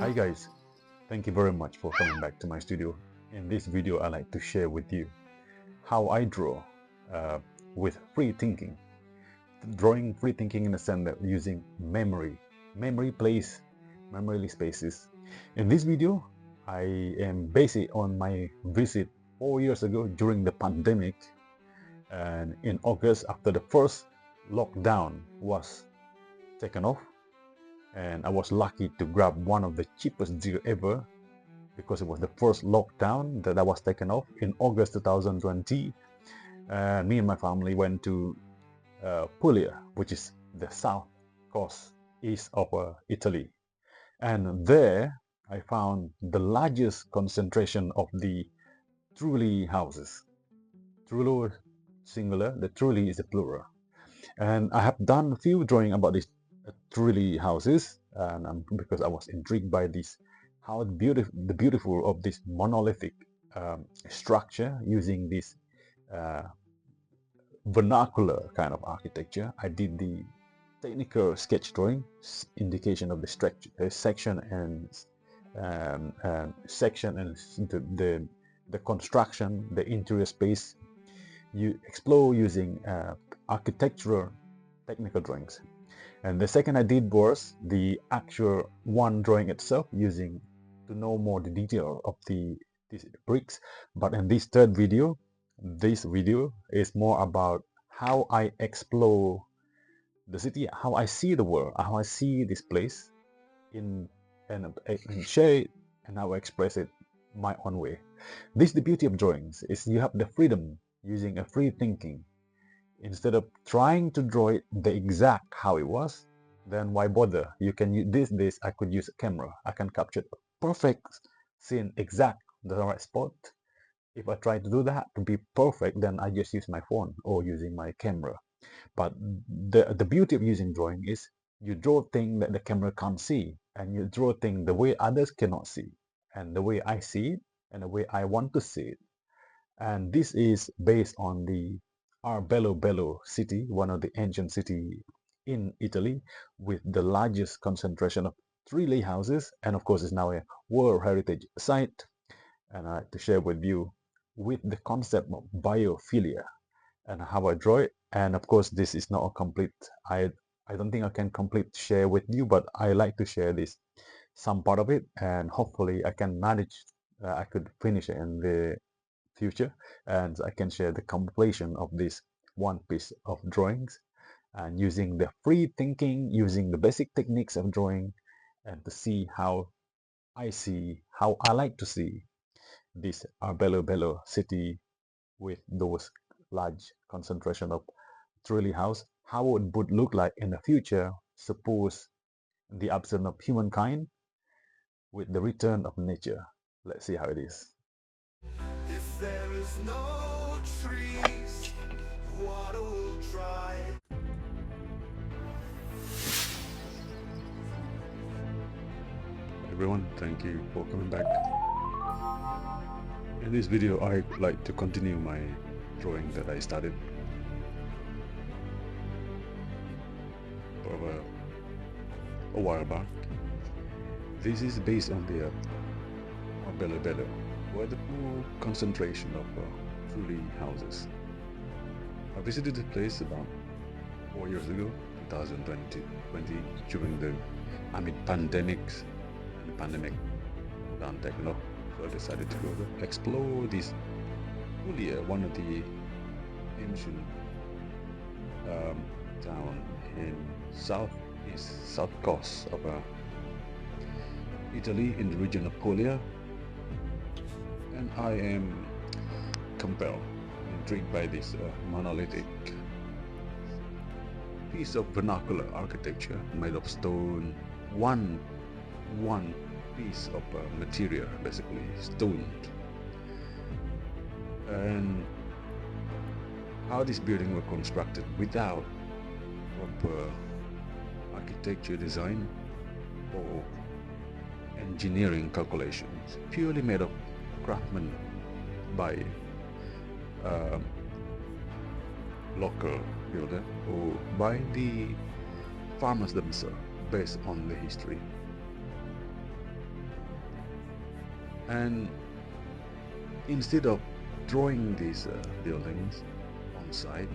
Hi guys, thank you very much for coming back to my studio. In this video I like to share with you how I draw uh, with free thinking. Drawing free thinking in the sense that using memory place, memory spaces. In this video I am based on my visit 4 years ago during the pandemic, and in August after the first lockdown was taken off, and I was lucky to grab one of the cheapest deal ever because it was the first lockdown that was taken off in August 2020. Me and my family went to Puglia, which is the south coast east of Italy. And there I found the largest concentration of the Trulli houses. Trullo singular, the Trulli is the plural. And I have done a few drawing about these Trulli houses, and because I was intrigued by this, how beautiful of this monolithic structure using this uh, vernacular kind of architecture. I did the technical sketch drawing, indication of the structure, section and the construction, the interior space. You explore using architectural technical drawings. And the second I did was the actual one drawing itself, using to know more the detail of these bricks. But in this third video, this video is more about how I explore the city, how I see the world, how I see this place in and share it, and how I express it my own way. This is the beauty of drawings, is you have the freedom using a free thinking. Instead of trying to draw it the exact how it was, then why bother? You can use this I could use a camera. I can capture a perfect scene, exact the right spot. If I try to do that to be perfect, then I just use my phone or using my camera. But the beauty of using drawing is you draw things that the camera can't see, and you draw things the way others cannot see, and the way I see it, and the way I want to see it. And this is based on the Bello city, one of the ancient city in Italy, with the largest concentration of tree houses, and of course it's now a World Heritage Site. And I like to share with you with the concept of biophilia and how I draw it. And of course this is not a complete, I don't think I can complete share with you, but I like to share this some part of it, and hopefully I can manage, I could finish it in the future, and I can share the completion of this one piece of drawings, and using the free thinking, using the basic techniques of drawing, and to see how I like to see this Bello city with those large concentration of tree house, how it would look like in the future, suppose the absence of humankind with the return of nature. Let's see how it is. If there is no trees, water will dry. Everyone, thank you for coming back. In this video I'd like to continue my drawing that I started for a while back. This is based on the Bello, where the full concentration of truly houses. I visited the place about 4 years ago, 2020, during the pandemics, and the pandemic done taken off. So I decided to go to explore this Puglia, one of the ancient town in south coast of Italy, in the region of Puglia, and I am compelled, intrigued by this monolithic piece of vernacular architecture made of stone, one piece of material, basically stone, and how this building was constructed without proper architecture design or engineering calculations, purely made of craftsmen by local builder or by the farmers themselves, based on the history. And instead of drawing these buildings on site,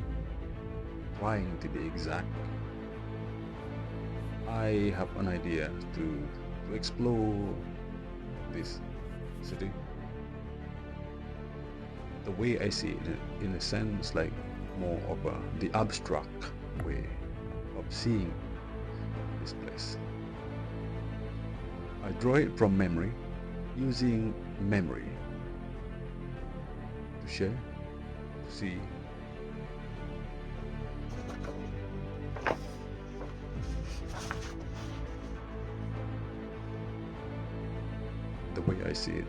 trying to be exact, I have an idea to explore this city the way I see it, in a sense, like more of the abstract way of seeing this place. I draw it from memory, using memory to share, to see. The way I see it.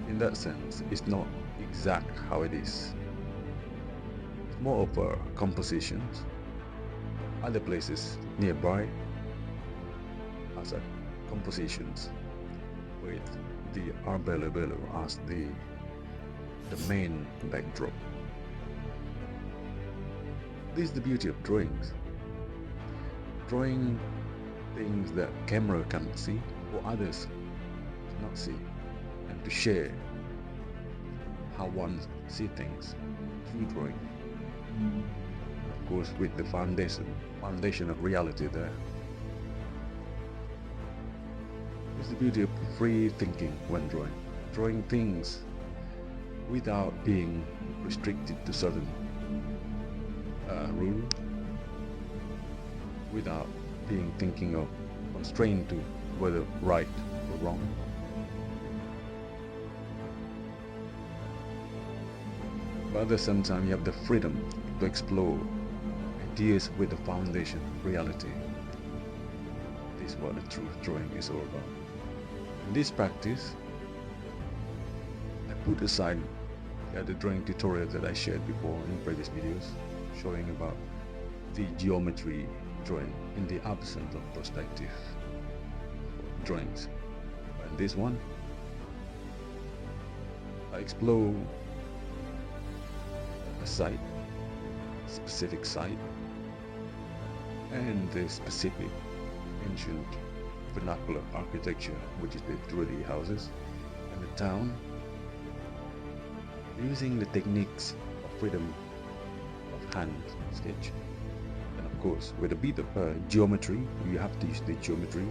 In that sense, it's not exact how it is. It's more of compositions. Other places nearby as compositions with the Arbelo as the main backdrop. This is the beauty of drawings. Drawing things that camera cannot see or others cannot see, and to share how one sees things through drawing. Of course, with the foundation of reality there. It's the beauty of free thinking when drawing things without being restricted to certain rule, without being thinking of constrained to whether right or wrong. But at the same time, you have the freedom to explore ideas with the foundation of reality. This is what the truth drawing is all about. In this practice, I put aside the drawing tutorial that I shared before in previous videos, showing about the geometry drawing in the absence of perspective drawings. But in this one, I explore a site, specific site, and the specific ancient vernacular architecture, which is the Druidi houses, and the town, using the techniques of freedom of hand sketch. And of course, with a bit of geometry, you have to use the geometry,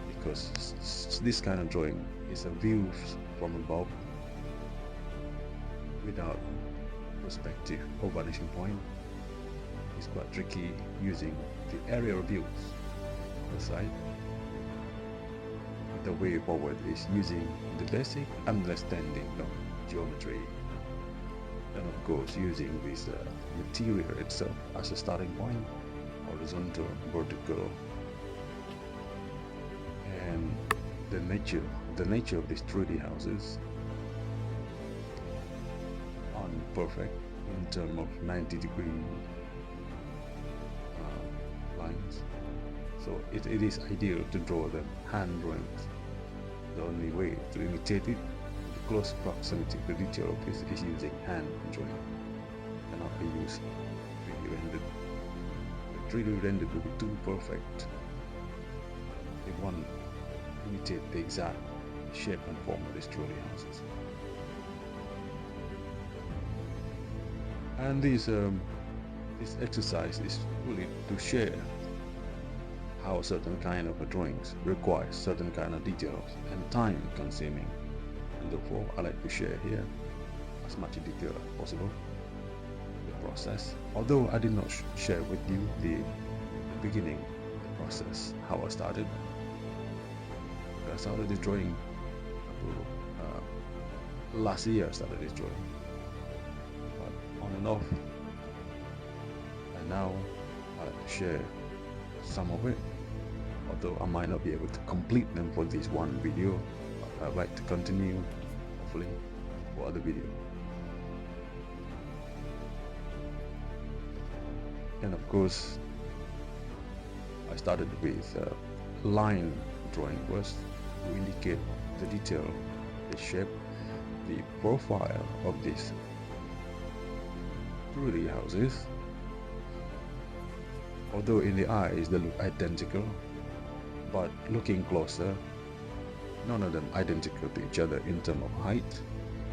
because this kind of drawing is a view from above without perspective or vanishing point. It's quite tricky using the aerial views of the site. The way forward is using the basic understanding of geometry, and of course using this material itself as a starting point, horizontal, vertical, and the nature of these 3D houses on perfect in terms of 90-degree lines. So it is ideal to draw the hand drawings. The only way to imitate it, the close proximity to detail of this, is using hand drawing. Cannot be used 3D rendered. The 3D rendered will be too perfect. They want to imitate the exact shape and form of these 3D houses. And this exercise is really to share how certain kind of drawings require certain kind of details and time consuming, and therefore I like to share here as much detail as possible the process. Although I did not share with you the beginning, the process, how I started. I started this drawing last year. I started this drawing, but on and off, and now I like to share some of it, although I might not be able to complete them for this one video, but I'd like to continue, hopefully, for other videos. And of course, I started with line drawing first to indicate the detail, the shape, the profile of these 3D houses. Although in the eyes they look identical, but looking closer, none of them identical to each other in terms of height,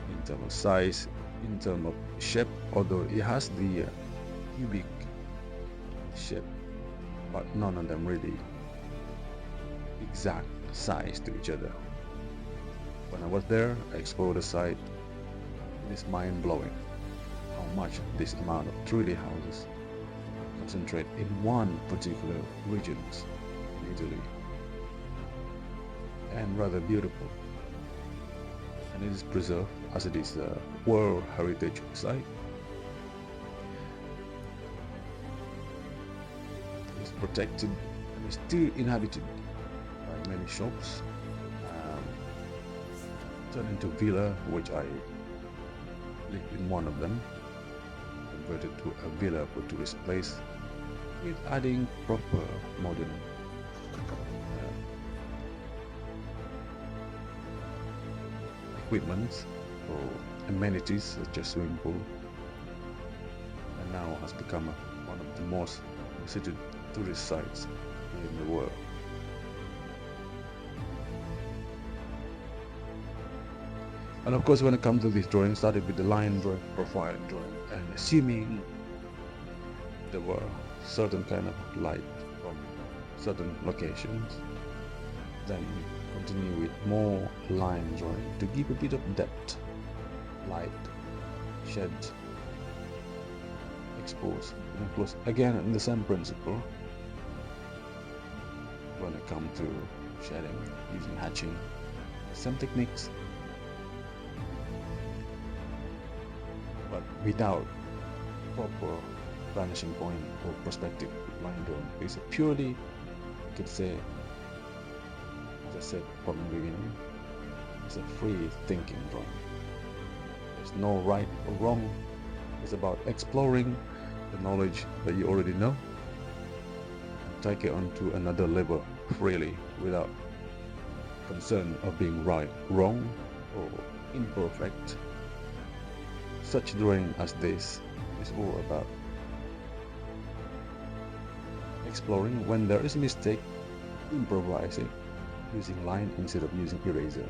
in terms of size, in terms of shape, although it has the cubic shape, but none of them really exact size to each other. When I was there, I explored the site. It is mind-blowing how much this amount of 3D houses concentrate in one particular region in Italy, and rather beautiful. And it is preserved as it is a World Heritage Site. It is protected and is still inhabited by many shops, turned into villa, which I lived in one of them, converted to a villa for tourist place, with adding proper modern equipment or amenities such as swimming pool, and now has become one of the most visited tourist sites in the world. And of course, when it comes to this drawing, started with the line drawing, profile drawing, and assuming there were certain kind of light from certain locations, then continue with more line drawing to give a bit of depth, light, shed, expose, and of course, again, the same principle when it comes to shading, using hatching, some techniques, but without proper vanishing point or perspective line drawing. It's a purely, you could say, as I said from the beginning, it's a free thinking drawing. There's no right or wrong. It's about exploring the knowledge that you already know and take it on to another level freely without concern of being right, wrong, or imperfect. Such drawing as this is all about exploring when there is a mistake, improvising, using line instead of using eraser.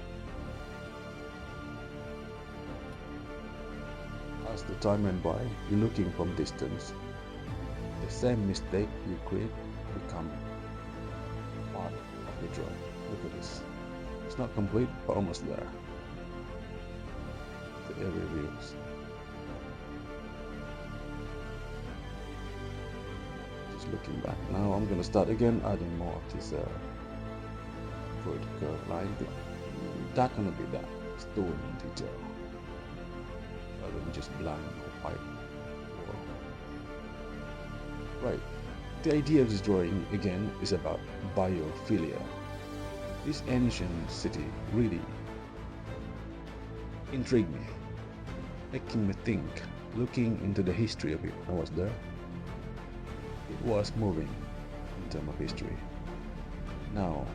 As the time went by, you're looking from distance. The same mistake you create become part of the drawing. Look at this. It's not complete, but almost there. The area views. Looking back now, I'm gonna start again adding more of this vertical line. That gonna be that stone detail rather than just blind or white. Right. The idea of this drawing again is about biophilia. This ancient city really intrigued me, making me think. Looking into the history of it, I was there. It was moving in terms of history. Now,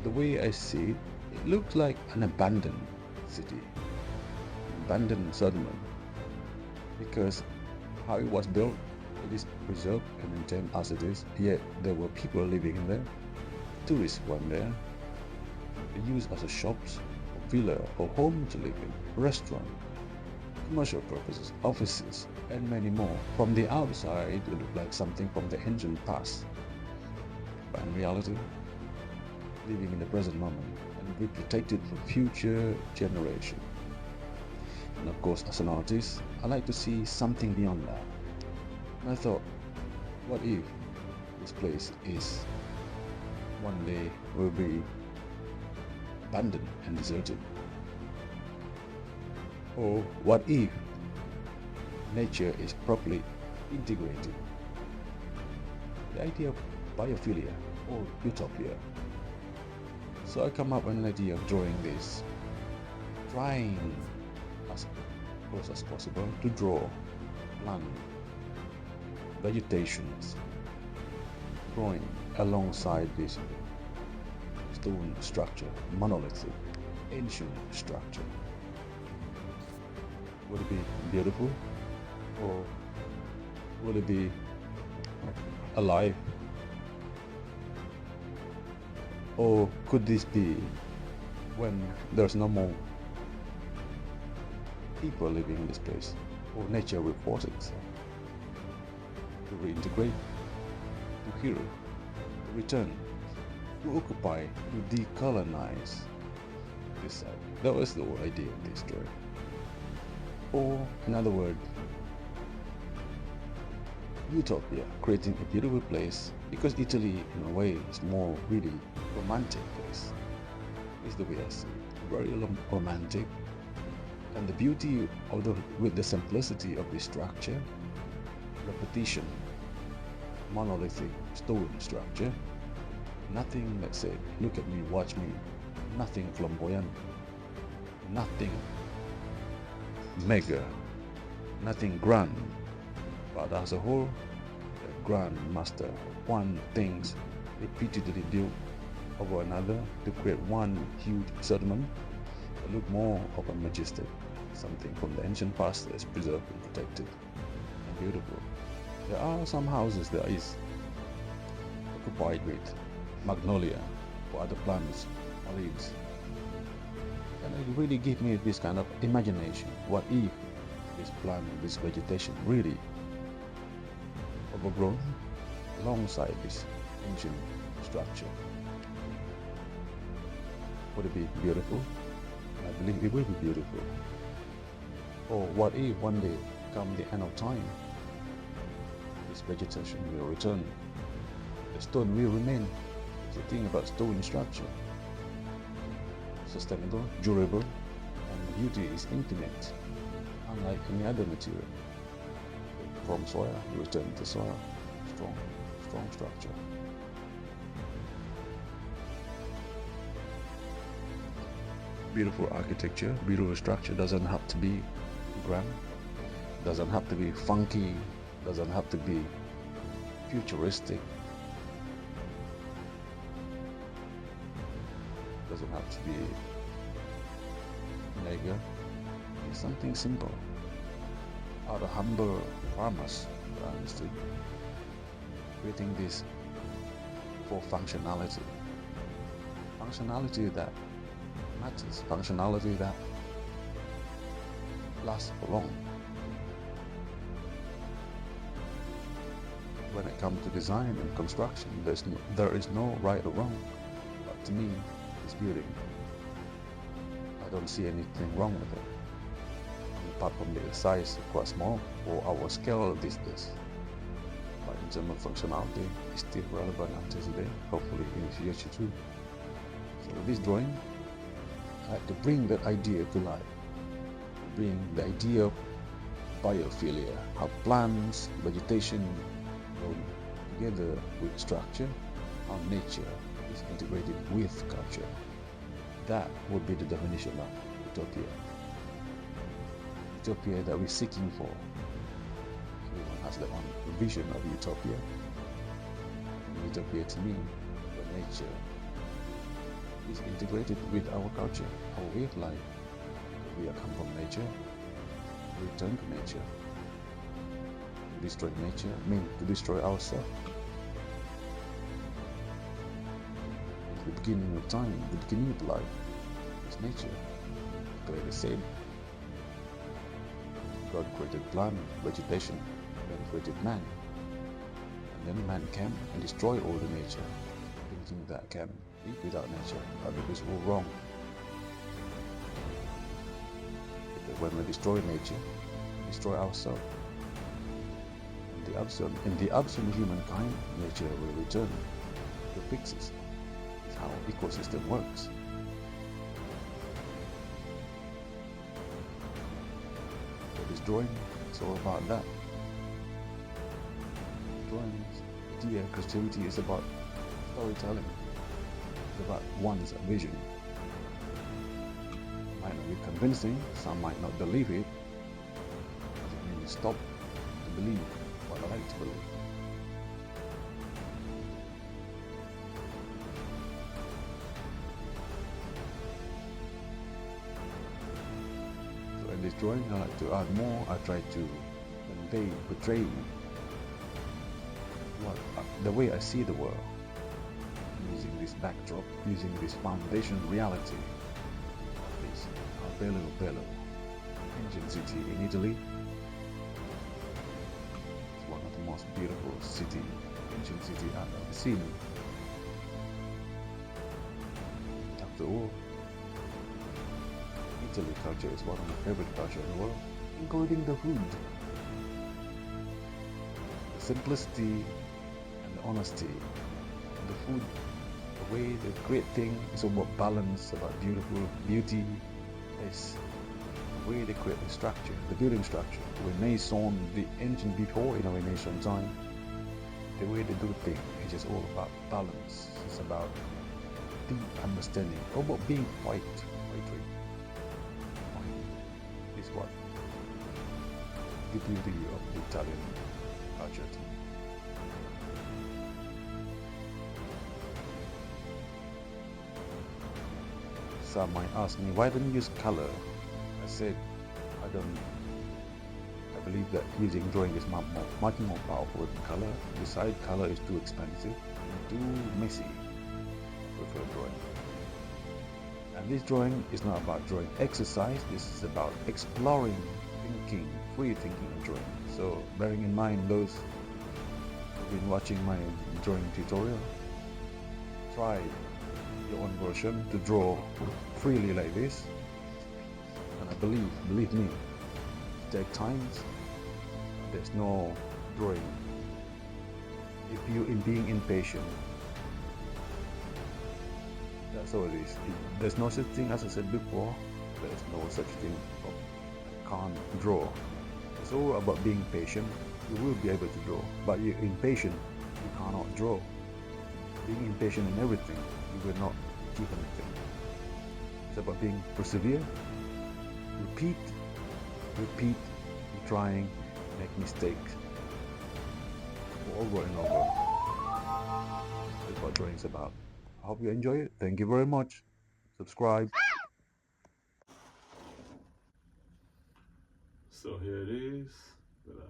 the way I see it, it looks like an abandoned city, abandoned settlement, because how it was built, it is preserved and maintained as it is, yet there were people living in there, tourists went there, used as a shops, or villa, or home to live in, restaurant, commercial purposes, offices, and many more. From the outside, it looked like something from the ancient past, but in reality, living in the present moment and be protected for future generation. And of course, as an artist, I like to see something beyond that. And I thought, what if this place is one day will be abandoned and deserted? Or what if nature is properly integrated? The idea of biophilia or utopia. So I come up with an idea of drawing this, trying as close as possible to draw land, vegetations, growing alongside this stone structure, monolithic, ancient structure. Would it be beautiful, or would it be alive? Or could this be when there's no more people living in this place, or nature will force itself to reintegrate, to heal, to return, to occupy, to decolonize this side? That was the whole idea of this story. Or, in other words, utopia, creating a beautiful place, because Italy, in a way, is more really romantic place. Is the way I see it. Very romantic, and the beauty of with the simplicity of the structure, repetition, monolithic stone structure, nothing, let's say, look at me, watch me, nothing flamboyant, nothing mega, nothing grand, but as a whole, a grand master of one things repeatedly built over another to create one huge settlement that look more of a majestic, something from the ancient past that is preserved and protected and beautiful. There are some houses that is occupied with magnolia or other plants or leaves, and it really gave me this kind of imagination. What if this plant, this vegetation really overgrown alongside this ancient structure? Would it be beautiful? I believe it will be beautiful. Or what if one day, come the end of time, this vegetation will return, the stone will remain. The thing about stone structure, sustainable, durable, and beauty is intimate, unlike any other material. From soil, you return to soil, strong structure. Beautiful architecture, beautiful structure doesn't have to be grand, doesn't have to be funky, doesn't have to be futuristic, doesn't have to be mega. It's something simple. Out of humble farmers, honestly, creating this for functionality. Functionality that matters, functionality that lasts for long. When it comes to design and construction, there is no right or wrong. But to me, it's beauty. I don't see anything wrong with it. Apart from the size, quite small, or our scale of this days. But in terms of functionality, it's still relevant until today, hopefully in the future too. So with this drawing, I had to bring that idea to life. Bring the idea of biophilia, how plants, vegetation go together with structure, how nature is integrated with culture. That would be the definition of utopia. Utopia that we're seeking for. Everyone has their own vision of utopia. And utopia to me, where nature is integrated with our culture, our way of life. We are come from nature, we return to nature. To destroy nature means to destroy ourselves. It's the beginning of time, the beginning of life. It's nature. Play the same. God created plant, vegetation, then created man. And then man came and destroyed all the nature, thinking that can be without nature, but it is all wrong. Because when we destroy nature, we destroy ourselves. In the absence of humankind, nature will return to fixes. It's how ecosystem works. This drawing, it's all about that. Drawing, idea, creativity is about storytelling. It's about one's vision. It might not be convincing, some might not believe it. Doesn't mean stop to believe what I like to believe. In this drawing, I like to add more. I try to portray what the way I see the world, using this backdrop, using this foundation reality of this Bello, ancient city in Italy. It's one of the most beautiful ancient city I've ever seen. After all, Italy culture is one of my favorite culture in the world, including the food. The simplicity and the honesty of the food, the way they create things is about balance, about beauty, is the way they create the structure, the building structure. Renaissance, the ancient before in a Renaissance time, the way they do things is just all about balance. It's about deep understanding, about being poetry. Is what the beauty of the Italian culture to me. Some might ask me, why don't you use color? I said, I believe that using drawing is much more powerful than color. Besides, color is too expensive and too messy. I prefer drawing. And this drawing is not about drawing exercise, this is about exploring, thinking, free thinking and drawing. So bearing in mind those who've been watching my drawing tutorial, try your own version to draw freely like this. And I believe me, there are times there's no drawing. If you in being impatient, that's all it is. There's no such thing, as I said before, there's no such thing of I can't draw. It's all about being patient. You will be able to draw, but you're impatient, you cannot draw. Being impatient in everything, you will not achieve anything. It's about being persevere, repeat, keep trying, make mistakes over and over. That's what drawing's about. I hope you enjoy it. Thank you very much. Subscribe. So here it is that I